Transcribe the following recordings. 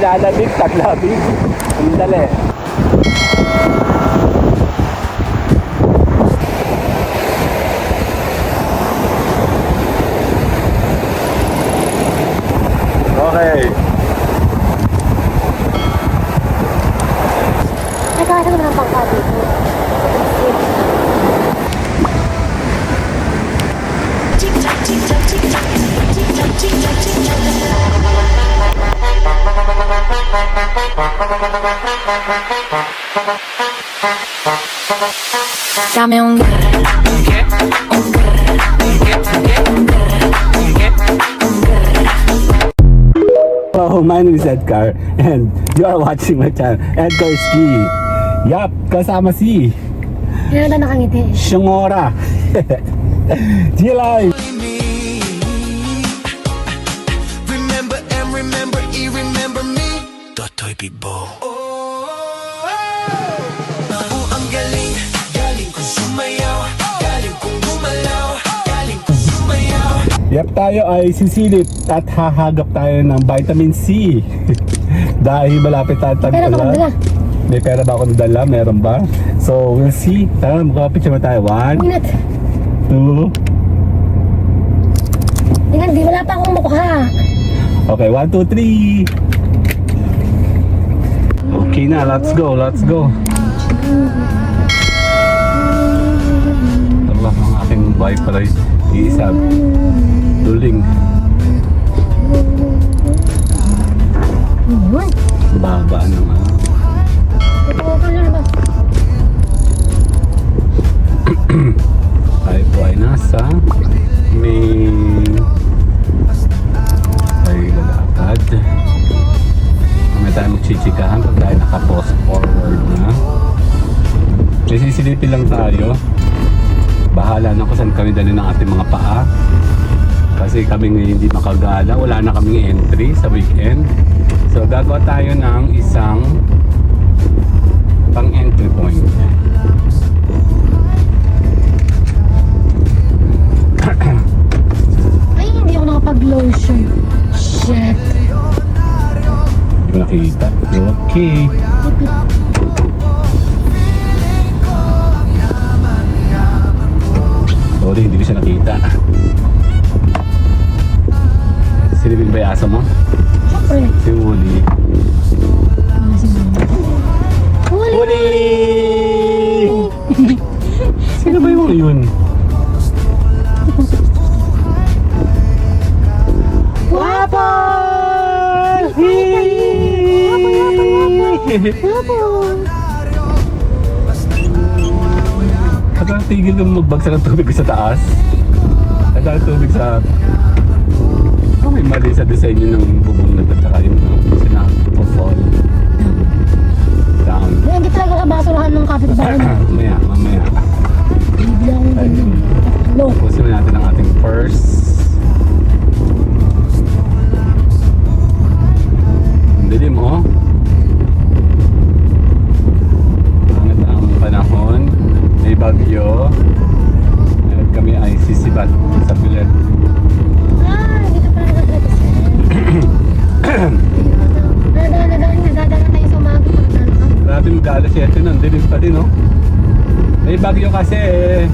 nilalamig, taglamig. Ang dali. Okay. Nagkakasa naman ang pangka dito. Dame un Hello, my name is Edgar and you are watching my channel, Edgar Ski. Yup, kasama si Yun na nakangiti. Shangora. G-Live. Remember and remember, remember me. Totoy Bibo. Ang galing, galing kong sumayaw, galing kong gumalaw, galing kong sumayaw. Yup, tayo ay sisilip at hahagap tayo ng vitamin C. Dahil malapit tayo Pera ka magdala. May pera ba ako nadala? Meron ba? So, we'll see. Tara, magkapicture mo tayo. 1, Minute. 2. Tingnan, di wala pa akong mukha. Okay, 1, 2, 3. Okay na, let's go, let's go. Tara, ang aking wiper ay iisa. Duling. Yun. Baba naman. Ito ka lang ba? Tayo po ay nasa ay lalakad. May tayo magchichikahan pag tayo naka-post forward na. May sisilipin lang tayo. Bahala na kung saan kami dali ng ating mga paa. Kasi kami ngayon hindi makagala. Wala na kaming entry sa weekend. So gagawa tayo ng isang pang entry point. Ay, hindi ako nakapag-lotion. Shit. Hindi ko nakikita. Okay. Sorry, hindi ko siya nakita. Silipin ba yung aso mo? Siyempre. Si Wooly. Ano si Mama? Huli! Wooly! Sino ba yung yun? Guwapo! Guwapo! Hanggang tigil kong magbagsak ng tubig sa taas. Hanggang tubig sa... Oh, may mali sa design yun ng bubong na ito. Tsaka yung sinapofall. Down. Hindi talaga kabasurahan ng kapitbahay mo. Mamaya, mamaya. Bibili akong ganyan. Tatlo. Pusin natin ang ating purse. Ang dilim, oh. Pangit ang panahon. May bagyo. At kami ay sisibat sa bilet. Ah, dito pala nag-represent. Nadadala tayo sa mga kapitbahay. Grabe mag-alas 7 nun. Dilim pa din, oh. May bagyo kasi eh.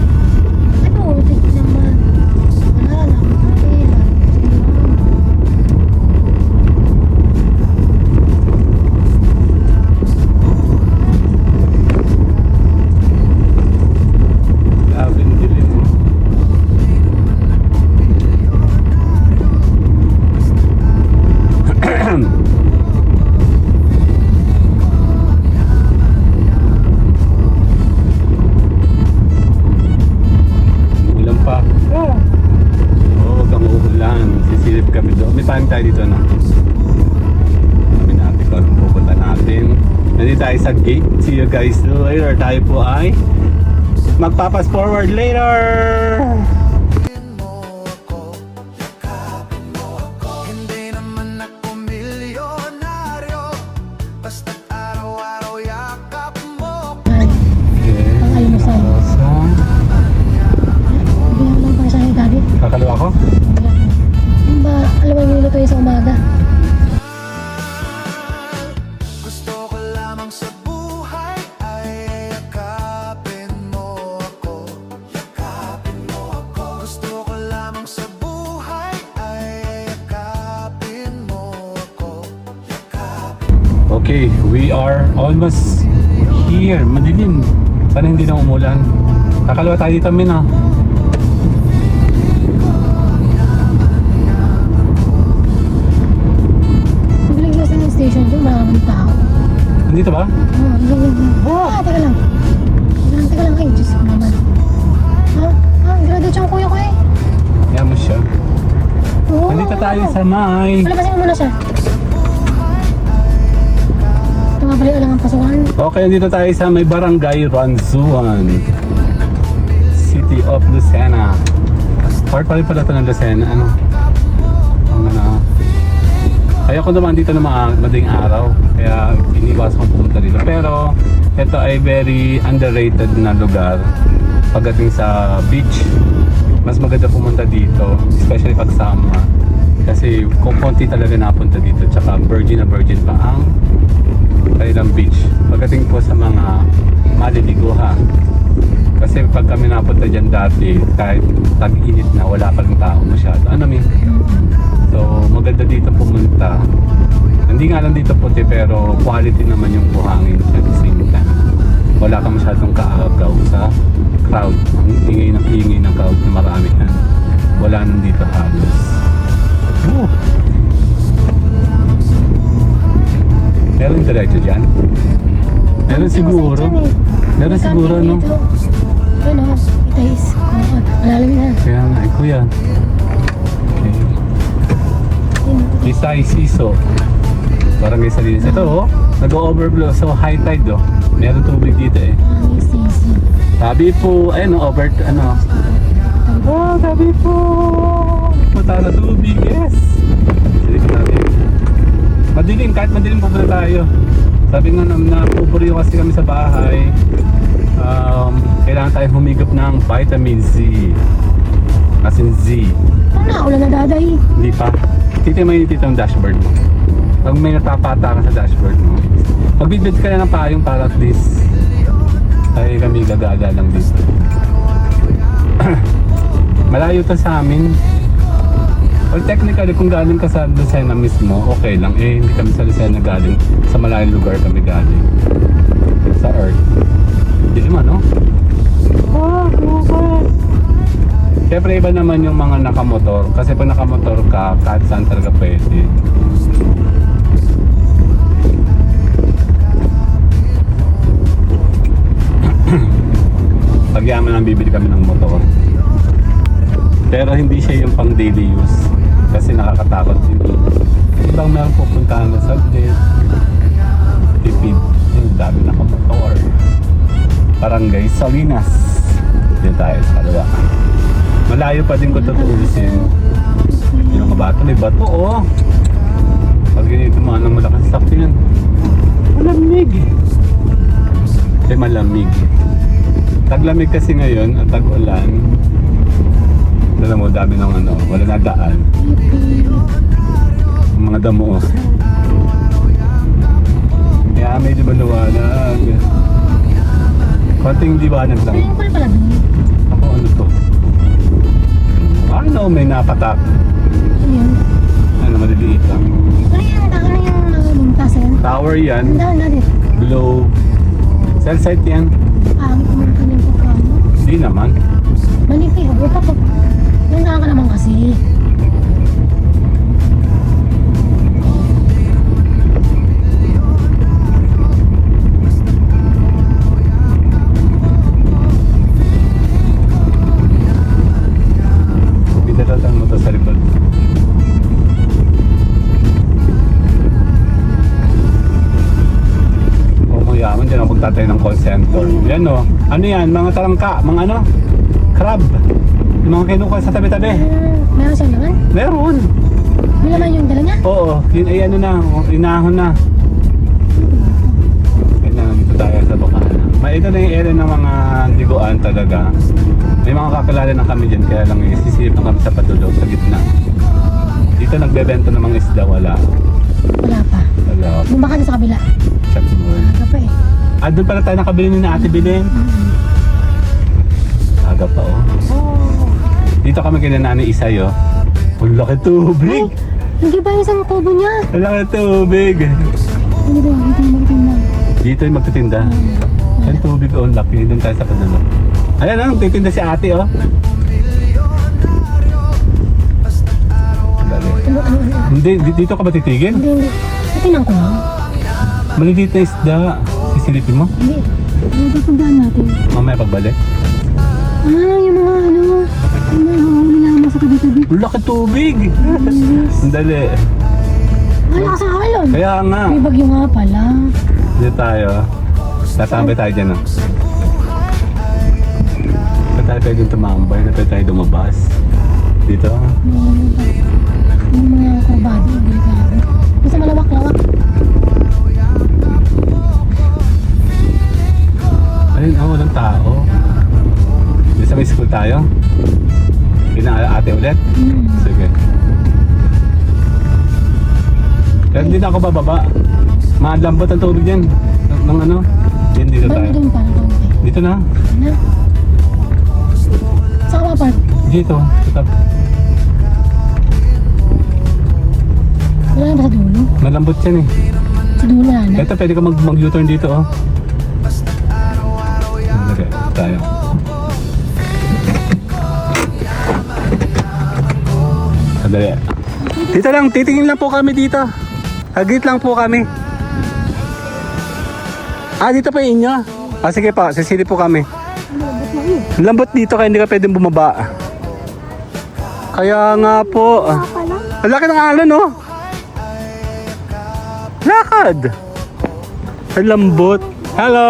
Ano, tignan naman. Wala lang. Okay lang. Grabe ang dilim, oh. Ulan pa. Oo, huwag kang uulan. Sisilip kami doon. May time tayo dito na. Sabi natin kung anong pupunta natin. Nandito tayo sa gate. See you guys later. Tayo po ay magpapas forward later. Hindi naman ako milyonaryo, basta't araw-araw yakap mo. Ay, Okay. Ang almusal. Almusal. bigyan lang pa siya ng gabi. Kakalawa ko? Yung ba, alam mo yung niluto yun sa umaga? Okay, we are almost here. Madilim. Sana hindi na umulan. Kakalawa tayo dito, Min, ah. Bilang yung station doon, maraming tao. Nandito ba? Teka lang. Teka lang. Ay, Diyos ko naman. Graduate yung kuya ko eh. Kaya mo siya. Oo. Nandito tayo sa may... Palabasin mo muna siya. Ito nga pala lang ang pasukan. Okay, nandito tayo sa may Barangay Ranzuan, City of Lucena. Part pa rin pala ito ng Lucena. Ano? Ayoko naman dito na madaling araw. Kaya iniwas kong pumunta dito. Pero ito ay very underrated na lugar. Pagdating sa beach, mas maganda pumunta dito. Especially pag summer. Kasi kung konti talaga napunta dito. Tsaka virgin na virgin pa ang kanilang beach. Pagdating po sa mga maliligo ha. Kasi pag kami napunta dyan dati, kahit tag-init na, wala pa rin tao masyado. Ano min? So maganda dito pumunta. Hindi nga lang dito puti pero quality naman yung buhangin at the same time. Wala ka masyadong kaagaw sa crowd. Ang ingay ng crowd na marami yan. Wala nang dito halos. Woo! Meron diretso dyan? Meron siguro. Meron siguro, no? Ano, itais. Malalim na. Kaya nga, kuya. Okay. Isay Siso. Barangay Salinas. Ito, oh. Nag-overflow. So, high tide, oh. Meron tubig dito, eh. Easy. Sabi po, ayun, oh, Oh, sabi po. Punta na tubig, yes. Sige natin. Madilim, kahit madilim pupunta tayo. Sabi nga na puburyo kasi kami sa bahay. Kailangan tayo humigop ng vitamin Z. As in Z. Ano, ulan na daday. Hindi pa. Titimay dito ang dashboard mo. Pag may natapata ka sa dashboard mo, magbibid ka na ng payong para at least tayo kami gagaga lang dito. Malayo to sa amin. Well, technically, kung galing ka sa Lucena mismo, okay lang. Eh, hindi kami sa Lucena galing. Sa malayong lugar kami galing. Sa Earth. Hindi naman, no? Siyempre, iba naman yung mga nakamotor. Kasi pag nakamotor ka, kahit saan talaga pwede. Pag yaman lang, bibili kami ng motor. Pero hindi siya yung pang daily use. Kasi nakakatakot din. Ibang meron pupuntahan na saglit. Tipid. Yung dami nakamotor. Barangay Salinas. Dito tayo sa kalawa. Malayo pa din ko tutuusin. Yung mga bato, may bato, oh. Pag ganito mga ng malaking sakyan. Malamig. Kasi malamig. Taglamig kasi ngayon at tag-ulan. Alam mo, dami ng ano, wala na daan. Mga damo. Kaya may liwanag. Konting liwanag lang. Ayun pala doon. Ako ano to? Ano, may napatak. Ano yun? Ano, maliliit lang. Ano yan? Ano yung nangabuntas yan? Tower yan. Ang daan natin. Globe. Cell site yan. Kumunta ng pagkamo. Hindi naman. Manipay, huwag pa po. Nandaan ka naman kasi. Pinadatan mo to sa likod. Mayaman dyan ako magtatay ng call center. Yan o. Ano yan? Mga talangka. Mga ano? Crab. Yung mga kinukuha sa tabi-tabi. Meron siyang naman? Meron. May naman yung dala niya? Oo. Yun ay ano na. Inahon na. Kaya na dito tayo sa Bukana. Ito na yung area ng mga liguan talaga. May mga kakilala na kami dyan. Kaya lang isisilip na kami sa padulog sa gitna. Dito nagbebenta ng mga isda. Wala. Wala pa. Wala. Bumaka na sa kabila. Check mo. Aga pa eh. Doon pala tayo nakabili ni na Ate Bilin. Aga pa oh. Dito kami kina Nani Isay oh. Ang laki tubig. Hindi ba isang tubo niya? Ang laki tubig. Dito, magtinda. Dito yung magtitinda. Ay, tubig on laki. Doon tayo sa kanalo. Ayan na, magtitinda si ate oh. Dali. Hindi, dito ka ba titigil? Hindi. Tinan ko lang. Maliliit na isda. Sisilipin mo? Hindi. Dito pagdaan natin. Mamaya pagbalik. Yung mga yung mga huli naman sa tabi-tabi. Laki tubig! Dali. Wala ka sa alon. Kaya nga. May bagyo nga pala. Dito tayo. Tatambay tayo dyan oh. Saan tayo pwede tumambay? Na tayo dumabas. Dito. Yung mga kurbado. Delikado. Basta malawak-lawak. Ayun, walang tao. Di sa may school tayo? Ate ulit? Sige. Pero hindi na ako bababa. Malambot ang tubig yan. Ng ano? Dito tayo. Doon pa. Dito na. Na? Saan ka park? Dito. Sa Wala na ba sa dulo? malambot yan eh. Sa dulo na na. Ito, pwede ka mag-U-turn dito oh. Okay, tayo. Sandali. Dito lang, titingin lang po kami dito. Hagit lang po kami. Dito pa inyo. Sige pa, sisilip po kami. Lambot dito kaya hindi ka pwedeng bumaba. Kaya nga po. Ang laki ng alon oh. Lakad. Ang lambot. Hello.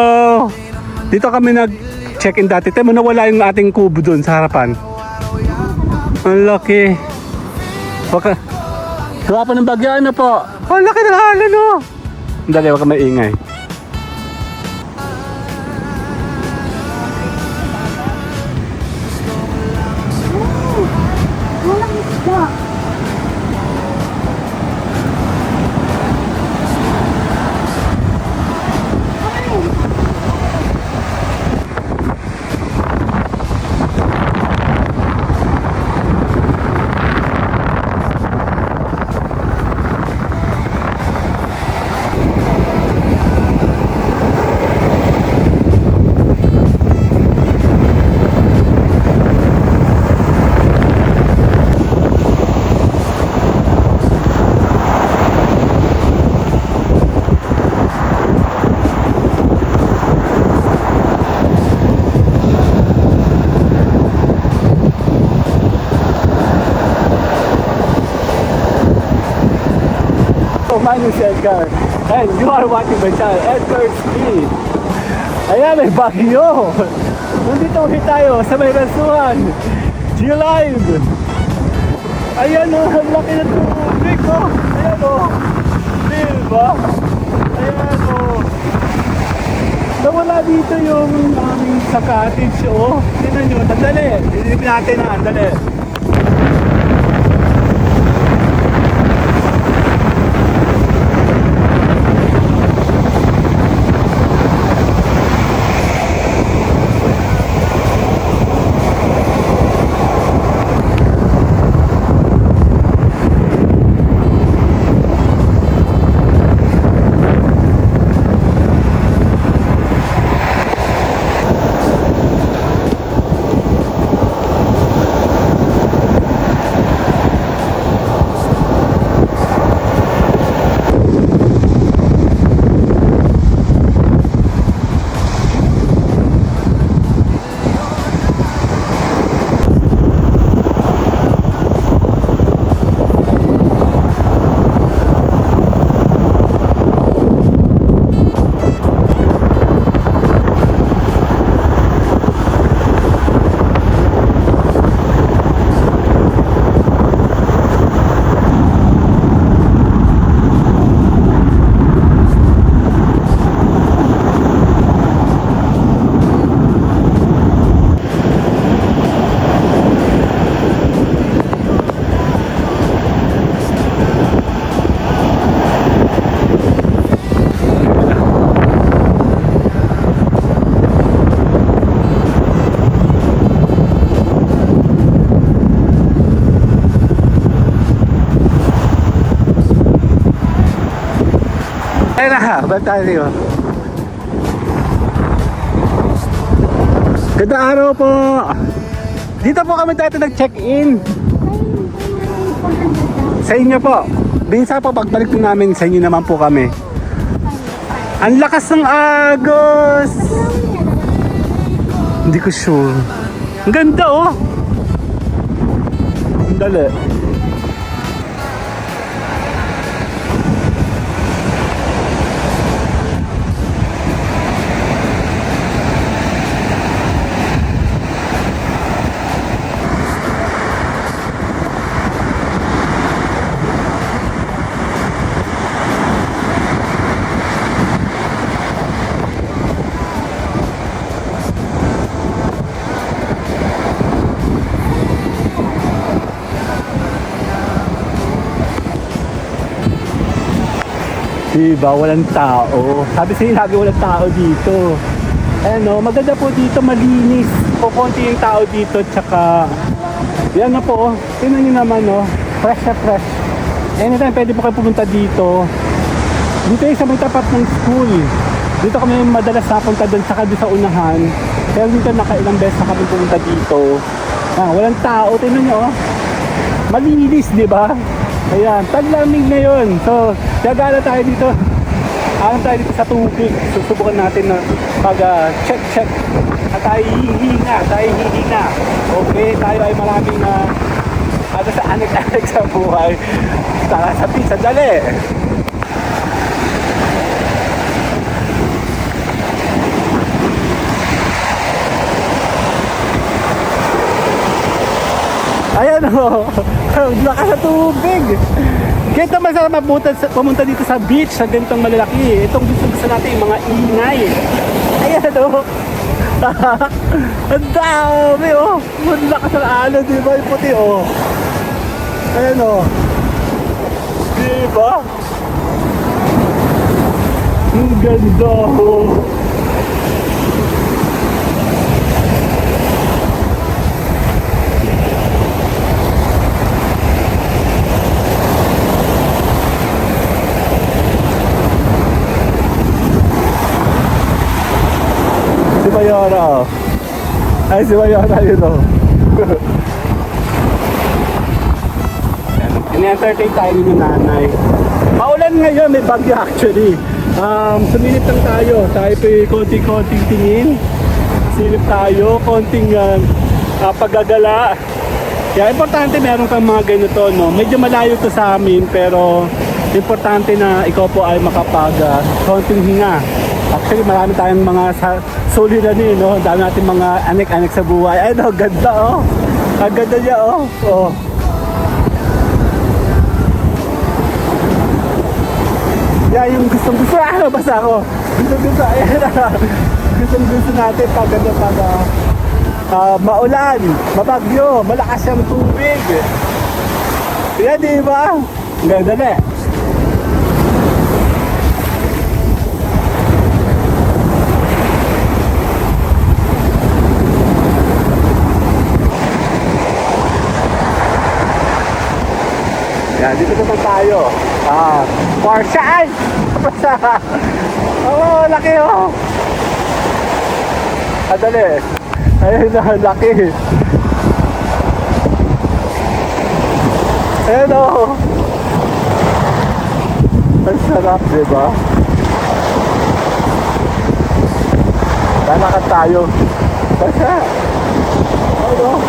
Dito kami nag-check-in dati. Temo nawala yung ating kubo doon sa harapan. Ang laki. Baka gawa pa ng bagyo ano po. Ang laki ng alon oh. Dali, wag ka maingay. Walang isda. My name is Edgar, and you are watching my channel, Edgar's Speed. Ayan, may bagyo. Nandito ulit tayo sa may rasuhan. G-Live. Ayan o, ang laki ng tubig o. Ayan o. Diba? Ayan o. Nawala dito yung aming sa cottage o. Tignan nyo, tandali. Ilipin natin na, tandali. Balik tayo. Ganda araw po. Dito po kami dati nag-check-in. Sa inyo po. Minsan po pagbalik po namin sa inyo naman po kami. Ang lakas ng agos. Hindi ko sure. Ang ganda oh. Ang dali. Diba, walang tao. Sabi sa'yo, lagi walang tao dito. Ano, maganda po dito, malinis. Kukunti yung tao dito, tsaka yan na po, tingnan nyo naman, no? Fresh na fresh. Anytime pwede po kayo pumunta dito. Dito yung sa may tapat ng school. Dito kami madalas napunta doon, tsaka doon sa unahan. Pero dito nakailang beses na kami pumunta dito. Walang tao, tingnan nyo, oh. Malinis, di ba? Ayan, taglamig na yun. So, gagala tayo dito. Alam tayo dito sa tubig. Susubukan natin na pag-check. At tayo hihinga. Okay, tayo ay maraming sa anek-anek sa buhay. Tara sa pizza, dali! Ayan o, lakas sa tubig. Kaya masarap pumunta dito sa beach, sa ganitong malalaki. Itong gusto natin yung mga ingay. Ayan o. Ang dami o. Ang lakas ng alon, di ba? Yung puti o. Ayan o. Di ba? Ang ganda o. Si Mayora. Ay, si Mayora yun o. In-entertain tayo ni nanay. Maulan ngayon, may bagyo actually. Sumilip lang tayo. Tayo po konting-konting tingin. Silip tayo, konting paggagala. Kaya importante meron kang mga ganito, no? Medyo malayo to sa amin, pero importante na ikaw po ay makapag konting hinga. Actually, marami tayong mga suliranin, no? Dami natin mga anek-anek sa buhay. Ay, no, ganda, oh. Ang ganda niya, oh. Oh. Yan, yung gustong-gusto. Basta ako. Gustong-gusto. Ayan na. Gustong-gusto natin pag maulan, mabagyo, malakas yung tubig. Yan, di ba? Ang ganda na eh. Yan, dito naman tayo. Porsche! Ay! Oh, laki oh! Dali. Ayun na, laki. Ayun oh! Ang sarap, diba? Lalakad tayo. Basta! Ayun oh!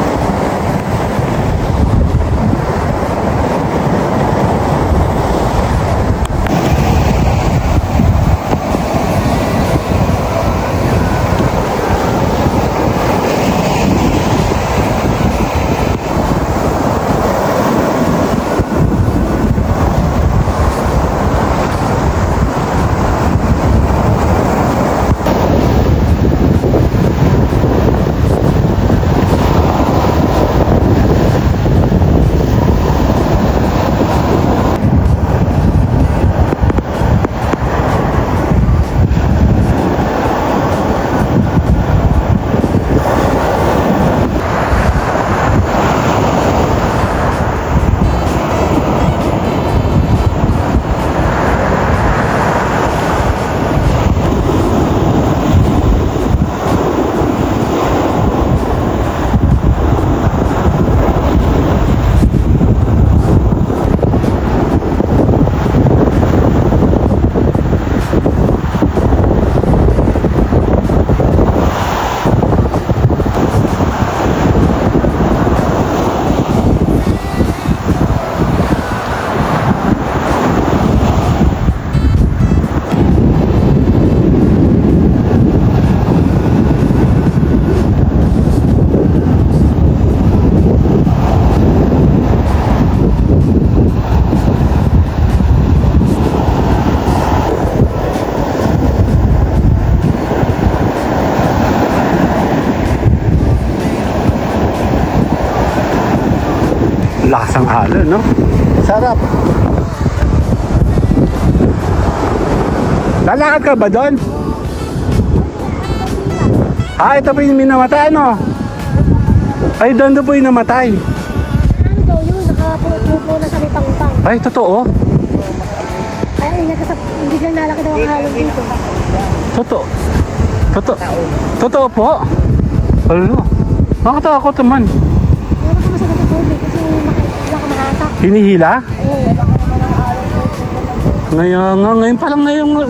Lakas ang alon, no? Sarap. Lalakad ka ba doon? Ito po yung minamatay, ano? Ay, doon po yung namatay. Ano daw yun? Nakapupo na sa litang-tang. Ay, totoo? Ay, biglang nalaki daw ang halong dito. Totoo. Totoo po? Ano? Nakatakot naman. Wala ka masagot sa tubig kasi wala ka mahatak. Hinihila? Oo, wala ka naman ang halong dito.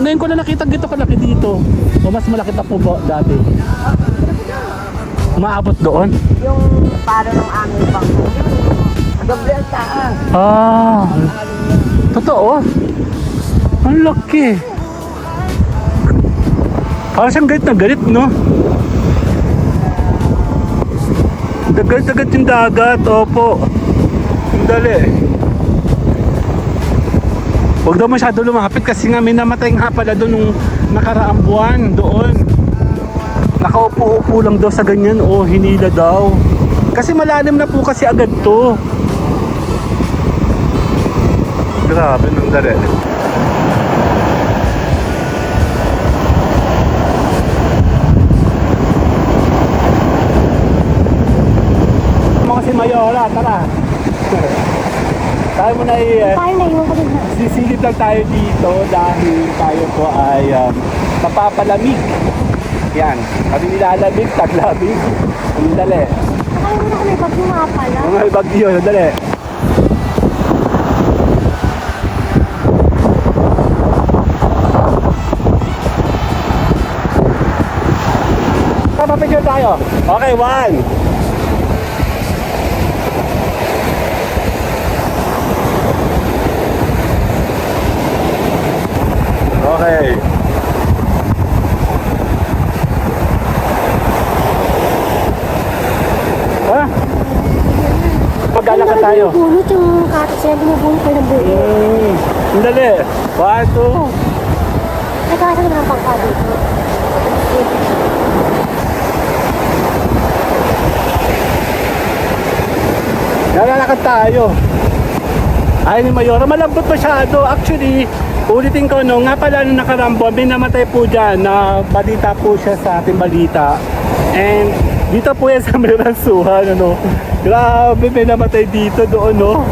Ngayon ko na nakita gito kalaki dito. O mas malaki pa po ba dati? Umaabot doon? Yung paro ng aming bangko. Doble ang taas. Totoo? Ang laki. Parang siyang galit na galit, no? Galit-galit yung dagat, opo. Ang dali. Huwag daw masyado lumapit kasi nga may namatay nga pala doon nung nakaraang buwan doon. Nakaupo-upo lang daw sa ganyan, hinila daw. Kasi malalim na po kasi agad to. Grabe, nang dali. Si Mayora, tara. Tayo muna Tayo na iwan ko din na. sisilip lang tayo dito dahil tayo po ay mapapalamig. Yan, kami nilalamig, taglamig. Ang dali. Akala mo na kung may bagyo nga pala. Mga bagyo, ang dali. Papapicture tayo. Okay, 1. Okay. Ha? Pag-alakad tayo. Bunot yung katas niya, binubunot ko ng buo. Ang dali. 1, 2. Ay, kasa naman ang pangka dito. Nalalakad tayo. Ay ni Mayora, malambot masyado. Actually, ulitin ko no, nga pala nung nakarambo, may namatay po dyan na balita po siya sa ating balita. And dito po yan sa Meransuhan, ano. Grabe, may namatay dito doon, no.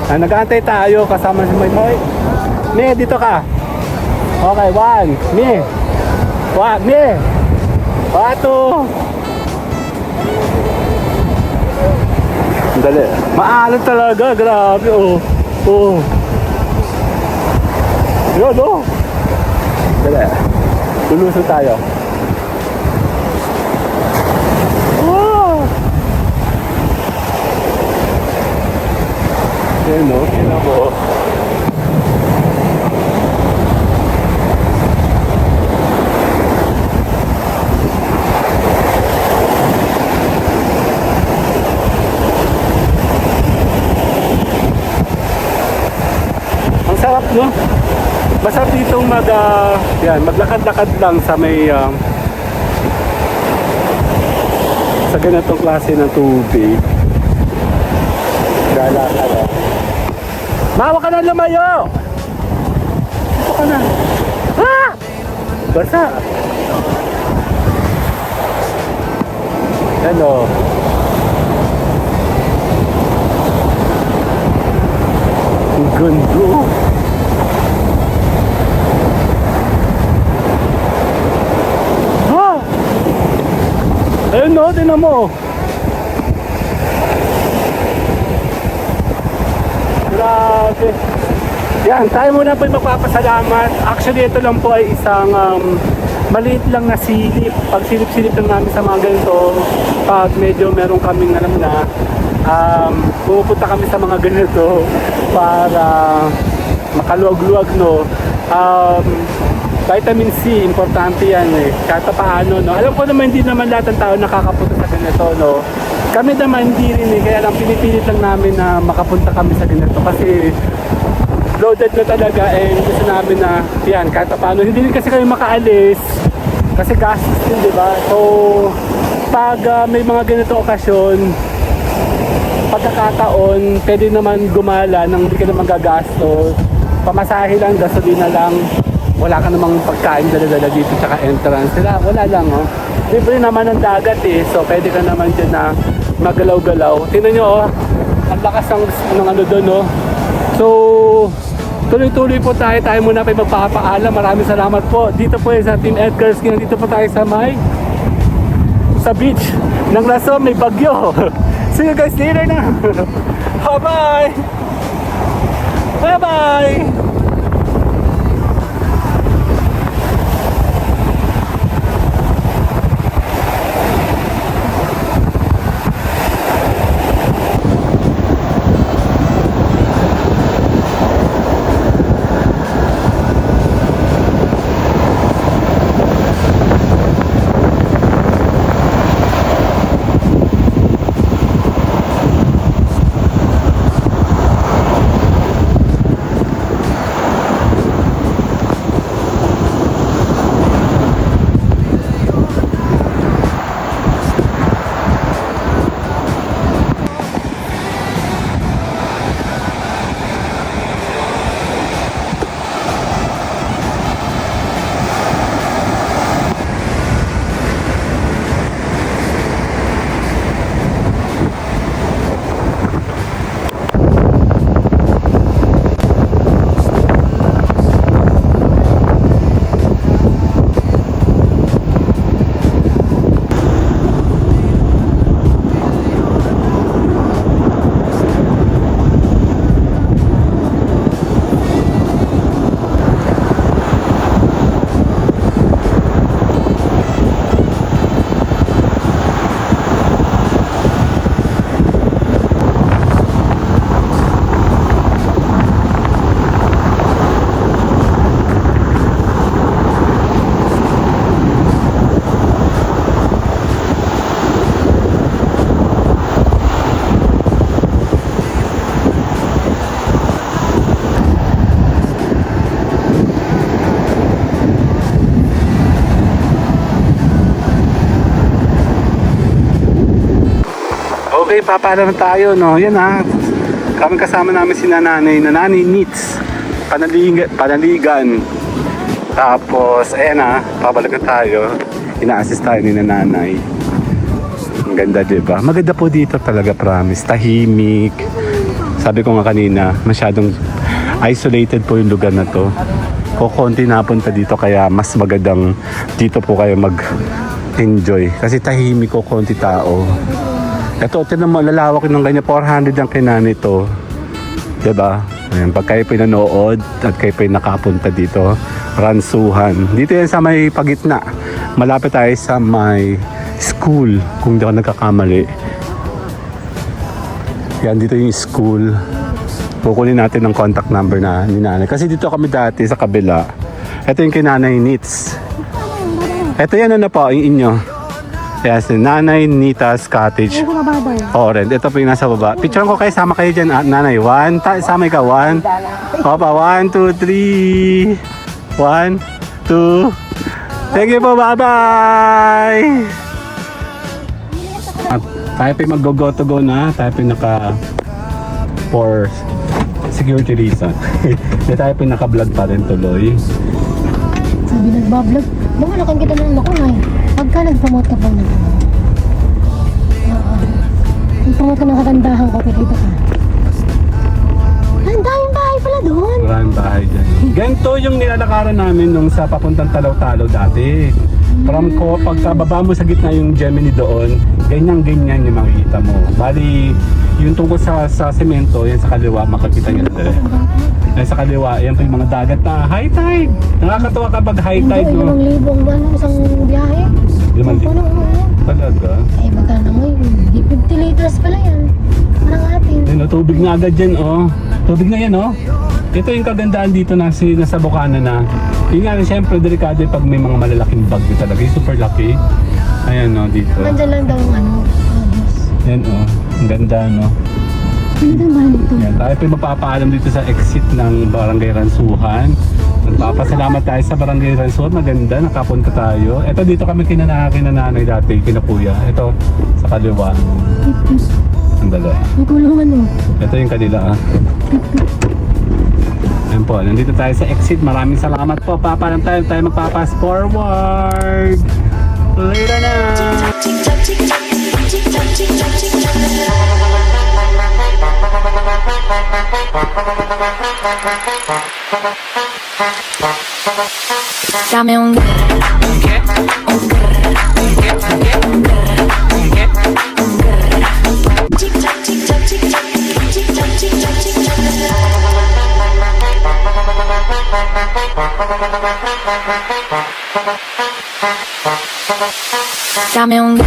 Nag-aantay tayo kasama si Maymoy. Me, dito ka. Okay, 1. Me. 2. Dali. Maalat talaga, grabe, Yun, Dali. Lulusot tayo. Yan, kina mo. Sarap, no? Masarap ditong maglakad-lakad lang sa may sa ganitong klase ng tubig. Lalakad. Mawa ka na lumayo! Ito ka na. Basa! Ano? Ang ganda. Ayun, no, tinan mo. Grabe. Yan, tayo muna po magpapasalamat. Actually, ito lang po ay isang maliit lang na silip. Pag silip-silip lang namin sa mga ganito, pag medyo meron kaming alam na, pumupunta kami sa mga ganito para makaluwag-luwag, no. Vitamin C, importante yan kahit paano, no. Alam ko naman hindi naman lahat ng tao nakakapunta sa ganito, no. Kami naman hindi rin kaya lang pinipilit lang namin na makapunta kami sa ganito kasi loaded na talaga and gusto namin na yan kahit paano. Hindi rin kasi kami makaalis Kasi gastos din, di ba? So, pag may mga ganito okasyon, pagkakataon, pwede naman gumala nang hindi ka naman gagastos. Pamasahe lang, gasolina lang. Wala ka namang pagkain dala-dala dito tsaka entrance. Wala lang, oh. Libre naman ang dagat eh. So, pwede ka naman dyan na magalaw-galaw. Tingnan nyo, oh. Ang lakas ng ano doon, oh. So, tuloy-tuloy po tayo. Tayo muna pa magpapaalam. Maraming salamat po. Dito po sa Team Edgar's. Dito po tayo sa sa beach ng Rason. May bagyo. See you guys later na. Bye-bye. Bye-bye. Okay, papaalam tayo, no? Yan ha. Kami kasama namin si Nanay Neats. Panaligan. Tapos, ayan ha. Pabalik na tayo. Ina-assist tayo ni Nanay. Ang ganda, diba? Maganda po dito talaga, promise. Tahimik. Sabi ko nga kanina, masyadong isolated po yung lugar na to. Kukunti napunta dito, kaya mas magandang dito po kayo mag-enjoy. Kasi tahimik, kukunti tao. Ito, tinan mo, lalawak ng ganyan, 400 ang kinani to. Diba? Ayan, pag kayo pinanood at kayo nakapunta dito, Ransuhan. Dito yan sa may pagitna. Malapit tayo sa may school, kung di ako nagkakamali. Yan, dito yung school. Kukunin natin ang contact number na ni Nanay. Kasi dito kami dati sa kabila. Ito yung kinanay Neats. Ito yan, ano po, yung inyo. Yes, Nanay Nita's Cottage. Orange. Ito po yung nasa baba. Picture ko kayo, sama kayo dyan, Nanay. Sama ka, 1. Opa, 1, 2, 3. 1, 2. Thank you po, bye-bye! At tayo po mag-go to go na. Tayo po for security reason. Hindi tayo po naka-vlog pa rin tuloy. Sabi nagbablog. Mamalakan kita ng lako ngay. Pagka nag-promote ka pa na. Nag-promote ka ng kagandahan ko, kikita ka. Ang daming bahay pala doon. Maraming bahay dyan. Ganito yung nilalakaran namin nung sa papuntang Talaw-Talaw dati. From ko, pagkababa mo sa gitna yung Gemini doon, ganyan-ganyan yung makikita mo. Bali, yung tungkol sa semento, yan sa kaliwa, makikita nyo na dali. Yan sa kaliwa, yan po yung mga dagat na high tide. Nakakatawa kapag high tide, no? 5,000 buwan ng isang biyahe. 5,000. Puno mo yan. Talaga? Ay, magkano mo yun? 50 liters pala yan. Parang atin. Yan, tubig na agad dyan, oh. Tubig na yan, oh. Ito yung kagandaan dito nasa Bukana na. Yung nga, siyempre, delikado pag may mga malalaking bagyo talaga. Yung super lucky. Ayan, no, dito. Nandyan lang daw ang bus. Yan, oh. Ang ganda, no. Ano daw ba dito? Yan, tayo po magpapaalam dito sa exit ng Barangay Ransuhan. Nagpapasalamat tayo sa Barangay Ransor. Maganda, nakapunta tayo. Ito dito kami kinanay dati, kina kuya. Ito, sa kaliwa. Ang dala. May kulungan mo. Ito yung kanila ah. Ayan po, nandito tayo sa exit. Maraming salamat po. Papalam tayo magpapas forward. Later na! Dame un Dame un